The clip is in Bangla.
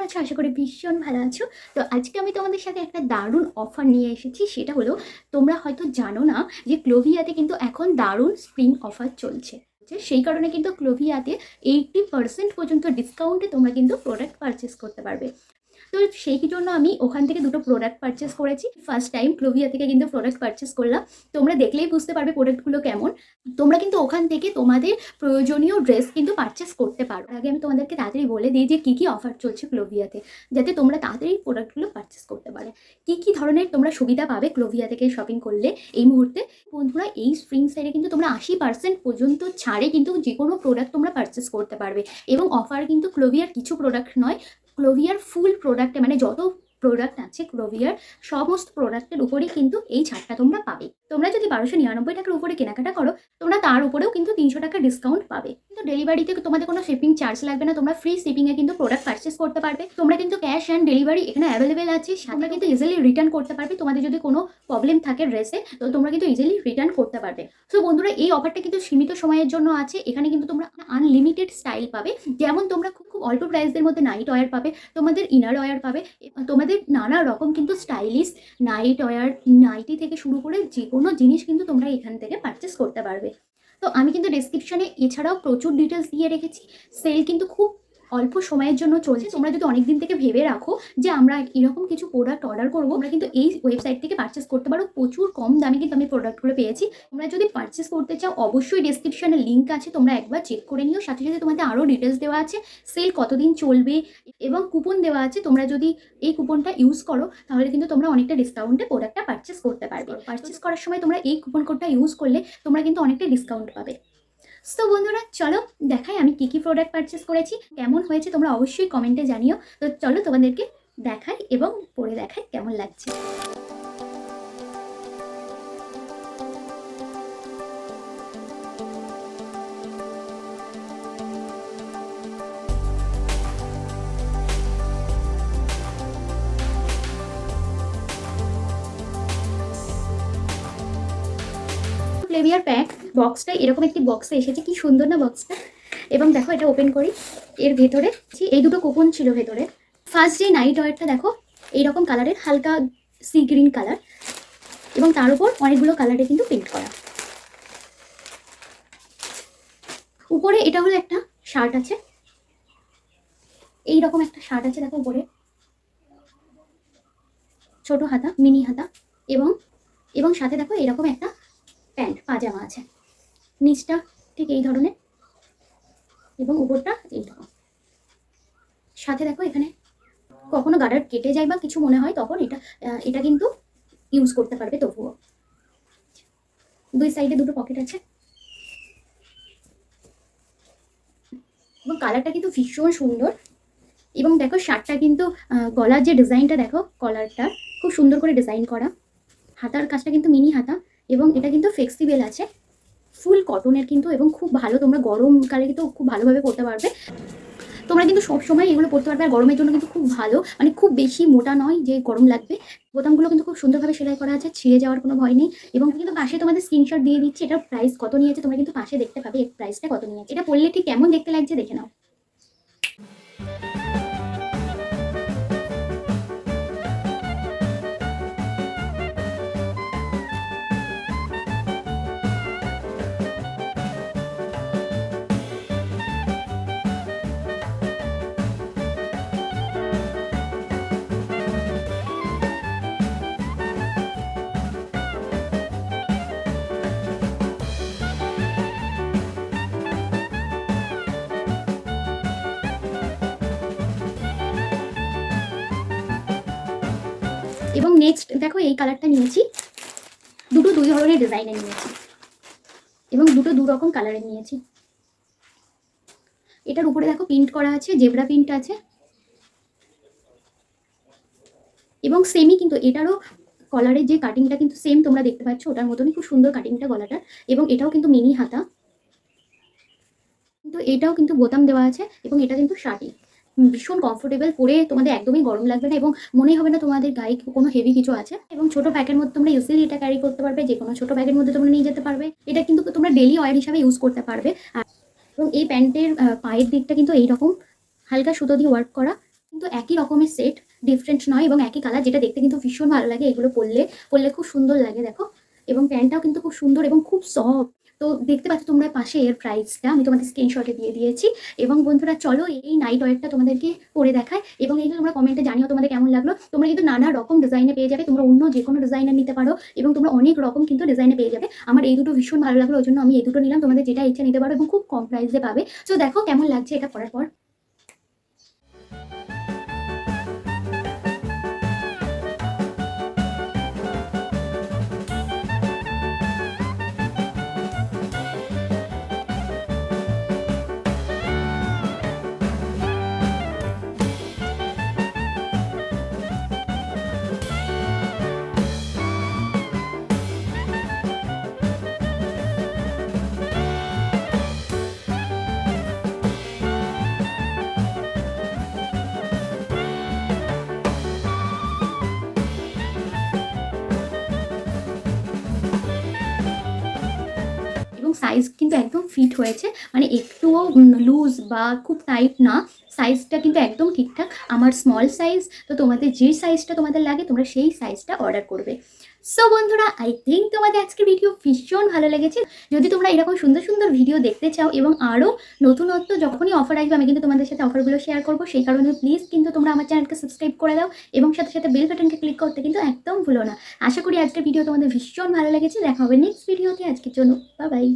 আছো? আশা করি ভীষণ ভালো আছো। তো আজকে আমি তোমাদের সাথে একটা দারুণ অফার নিয়ে এসেছি। সেটা হলো, তোমরা হয়তো জানো না যে ক্লোভিয়াতে কিন্তু এখন দারুণ স্প্রিং অফার চলছে। সেই কারণে কিন্তু ক্লোভিয়াতে 80% পর্যন্ত ডিসকাউন্টে তোমরা কিন্তু প্রোডাক্ট পারচেস করতে পারবে। তো সেই জন্য আমি ওখান থেকে দুটো প্রোডাক্ট পারচেস করেছি। ফার্স্ট টাইম ক্লোভিয়া থেকে কিন্তু প্রোডাক্ট পারচেস করলাম। তোমরা দেখলেই বুঝতে পারবে প্রোডাক্টগুলো কেমন। তোমরা কিন্তু ওখান থেকে তোমাদের প্রয়োজনীয় ড্রেস কিন্তু পারচেস করতে পারো। আগে আমি তোমাদেরকে তাড়াতাড়ি বলে দিই যে কী কী অফার চলছে ক্লোভিয়াতে, যাতে তোমরা তাড়াতাড়ি প্রোডাক্টগুলো পারচেস করতে পারো। কী কী ধরনের তোমরা সুবিধা পাবে ক্লোভিয়া থেকে শপিং করলে এই মুহূর্তে। বন্ধুরা, এই স্প্রিং সাইডে কিন্তু তোমরা 80% পর্যন্ত ছাড়ে কিন্তু যে কোনো প্রোডাক্ট তোমরা পারচেস করতে পারবে। এবং অফার কিন্তু ক্লোভিয়ার কিছু প্রোডাক্ট নয়, ক্লোভিয়ার ফুল প্রোডাক্টে মানে যত প্রোডাক্ট আছে ক্লোভিয়ার সমস্ত প্রোডাক্টের উপরেই কিন্তু এই ছাড়টা তোমরা পাবে। তোমরা যদি 1299 টাকার উপরে কেনাকাটা করো, তোমরা তার উপরেও কিন্তু 300 টাকা ডিসকাউন্ট পাবে। কিন্তু ডেলিভারিতে তোমাদের কোনো শিপিং চার্জ লাগবে না। তোমরা ফ্রি শিপিংয়ে কিন্তু প্রোডাক্ট পারচেস করতে পারবে। তোমরা কিন্তু ক্যাশ অ্যান্ড ডেলিভারি এখানে অ্যাভেলেবেল আছে। তোমরা কিন্তু ইজিলি রিটার্ন করতে পারবে। তোমাদের যদি কোনো প্রবলেম থাকে ড্রেসে, তো তোমরা কিন্তু ইজিলি রিটার্ন করতে পারবে। সো বন্ধুরা, এই অফারটা কিন্তু সীমিত সময়ের জন্য আছে। এখানে কিন্তু তোমরা আনলিমিটেড স্টাইল পাবে। যেমন তোমরা খুব অল্প প্রাইসের মধ্যে নাইট ওয়্যার পাবে, তোমাদের ইনার ওয়্যার পাবে, তোমাদের নানা রকম কিন্তু স্টাইলিশ নাইট ওয়্যার, নাইটি থেকে শুরু করে যে কোনো জিনিস কিন্তু তোমরা এখান থেকে পারচেস করতে পারবে। তো আমি কিন্তু ডেসক্রিপশনে এছাড়াও প্রচুর ডিটেলস দিয়ে রেখেছি। সেল কিন্তু খুব অল্প সময়ের জন্য চলছে। তোমরা যদি অনেক দিন থেকে ভেবে রাখো যে আমরা এরকম কিছু প্রোডাক্ট অর্ডার করবো, আমরা কিন্তু এই ওয়েবসাইট থেকে পারচেস করতে পারো। প্রচুর কম দামে কিন্তু আমি প্রোডাক্টগুলো পেয়েছি। তোমরা যদি পারচেস করতে চাও, অবশ্যই ডেসক্রিপশনে লিঙ্ক আছে, তোমরা একবার চেক করে নিও। সাথে সাথে তোমাদের আরও ডিটেলস দেওয়া আছে, সেল কতদিন চলবে এবং কুপন দেওয়া আছে। তোমরা যদি এই কুপনটা ইউজ করো, তাহলে কিন্তু তোমরা অনেকটা ডিসকাউন্টে প্রোডাক্টটা পারচেস করতে পারবে। পারচেস করার সময় তোমরা এই কুপন কোডটা ইউজ করলে তোমরা কিন্তু অনেকটা ডিসকাউন্ট পাবে। তো বন্ধুরা, চলো দেখাই আমি কী কী প্রোডাক্ট পারচেস করেছি, কেমন হয়েছে তোমরা অবশ্যই কমেন্টে জানিও। তো চলো তোমাদেরকে দেখাই এবং পরে দেখাই কেমন লাগছে। ফ্লেভিয়ার প্যাক বক্সটা এরকম একটি বক্সে এসেছে। কি সুন্দর না বক্সটা। এবং দেখো, এটা ওপেন করি। এর ভেতরে এই দুটো কুপন ছিল ভেতরে। ফার্স্ট যে নাইট ওয়্যারটা দেখো, এইরকম কালারের, হালকা সি গ্রিন কালার, এবং তার উপর অনেকগুলো কালারে কিন্তু পেইন্ট করা। উপরে এটা হলো একটা শার্ট আছে, এইরকম একটা শার্ট আছে দেখো উপরে, ছোট হাতা, মিনি হাতা, এবং এবং সাথে দেখো এরকম একটা প্যান্ট পাজামা আছে। নিচটা ঠিক এই ধরনের এবং উপরটা এইরকম। সাথে দেখো এখানে কখনো গার্ডার কেটে যায় বা কিছু মনে হয়, তখন এটা কিন্তু ইউজ করতে পারবে। তবুও দুই সাইডে দুটো পকেট আছে এবং কালারটা কিন্তু ভীষণ সুন্দর। এবং দেখো শার্টটা কিন্তু গলার যে ডিজাইনটা দেখো, কলারটা খুব সুন্দর করে ডিজাইন করা। হাতার কাজটা কিন্তু মিনি হাতা এবং এটা কিন্তু ফ্লেক্সিবল আছে, ফুল কটনের কিন্তু, এবং খুব ভালো। তোমরা গরমকালে কিন্তু খুব ভালোভাবে পরতে পারবে। তোমরা কিন্তু সবসময় এগুলো পরতে পারবে। আর গরমের জন্য কিন্তু খুব ভালো, মানে খুব বেশি মোটা নয় যে গরম লাগবে। বোতামগুলো কিন্তু খুব সুন্দরভাবে সেলাই করা আছে, ছিঁড়ে যাওয়ার কোনো ভয় নেই। এবং কিন্তু পাশে তোমাদের স্ক্রিনশট দিয়ে দিচ্ছি, এটার প্রাইস কত নিয়েছে তোমরা কিন্তু পাশে দেখতে পাবে। এর প্রাইসটা কত নিয়েছে, এটা পরলে ঠিক কেমন দেখতে লাগছে দেখে নাও। এবং নেক্সট দেখো, এই কালারটা নিয়েছি। দুটো দুই ধরনের ডিজাইনে নিয়েছি এবং দুটো দু রকম কালারে নিয়েছি। এটার উপরে দেখো প্রিন্ট করা আছে, জেব্রা প্রিন্ট আছে, এবং সেমই কিন্তু এটারও কলারের যে কাটিংটা কিন্তু সেম তোমরা দেখতে পাচ্ছ, ওটার মতনই খুব সুন্দর কাটিংটা গলাটার। এবং এটাও কিন্তু মিনি হাতা, কিন্তু এটাও কিন্তু বোতাম দেওয়া আছে। এবং এটা কিন্তু শার্টই, ভীষণ কমফোর্টেবল, পরে তোমাদের একদমই গরম লাগবে না এবং মনেই হবে না তোমাদের গায়ে কোনো হেভি কিছু আছে। এবং ছোট প্যাকের মধ্যে তোমরা ইজিলি এটা ক্যারি করতে পারবে, যে কোনো ছোট ব্যাগের মধ্যে তোমরা নিয়ে যেতে পারবে। এটা কিন্তু তোমরা ডেলি ওয়্যার হিসাবে ইউজ করতে পারবে। এবং এই প্যান্টের পায়ের দিকটা কিন্তু এইরকম হালকা সুতো দিয়ে ওয়ার্ক করা, কিন্তু একই রকমের সেট, ডিফারেন্ট নয় এবং একই কালার, যেটা দেখতে কিন্তু ভীষণ ভালো লাগে। এগুলো পরলে খুব সুন্দর লাগে দেখো। এবং প্যান্টটাও কিন্তু খুব সুন্দর এবং খুব সফট। তো দেখতে পাচ্ছ তোমরা পাশে এর প্রাইসটা আমি তোমাদের স্ক্রিনশটে দিয়ে দিয়েছি। এবং বন্ধুরা চলো এই নাইট ওয়্যারটা তোমাদেরকে পরে দেখায় এবং এইগুলো তোমরা কমেন্টে জানিও তোমাদের কেমন লাগলো। তোমরা কিন্তু নানা রকম ডিজাইনে পেয়ে যাবে, তোমরা অন্য যে কোনো ডিজাইনের নিতে পারো এবং তোমরা অনেক রকম কিন্তু ডিজাইনে পেয়ে যাবে। আমার এই দুটো ভীষণ ভালো লাগলো, ওই জন্য আমি এই দুটো নিলাম। তোমাদের যেটা ইচ্ছা নিতে পারো এবং খুব কম প্রাইসে পাবে। তো দেখো কেমন লাগছে এটা পরার পর। এবং সাইজ কিন্তু একদম ফিট হয়েছে, মানে একটুও লুজ বা খুব টাইট না, সাইজটা কিন্তু একদম ঠিকঠাক। আমার স্মল সাইজ, তো তোমাদের যে সাইজটা তোমাদের লাগে তোমরা সেই সাইজটা অর্ডার করবে। সো বন্ধুরা, আই থিঙ্ক তোমাদের আজকের ভিডিও ভীষণ ভালো লেগেছে। যদি তোমরা এরকম সুন্দর সুন্দর ভিডিও দেখতে চাও এবং আরও নতুনত্ব যখনই অফার আসবে আমি কিন্তু তোমাদের সাথে অফারগুলো শেয়ার করবো। সেই কারণে প্লিজ কিন্তু তোমরা আমার চ্যানেলকে সাবস্ক্রাইব করে দাও এবং সাথে সাথে বেল বাটনকে ক্লিক করতে কিন্তু একদম ভুলো না। আশা করি আজকের ভিডিও তোমাদের ভীষণ ভালো লেগেছে। দেখা হবে নেক্সট ভিডিওতে। আজকের জন্য বাই বাই।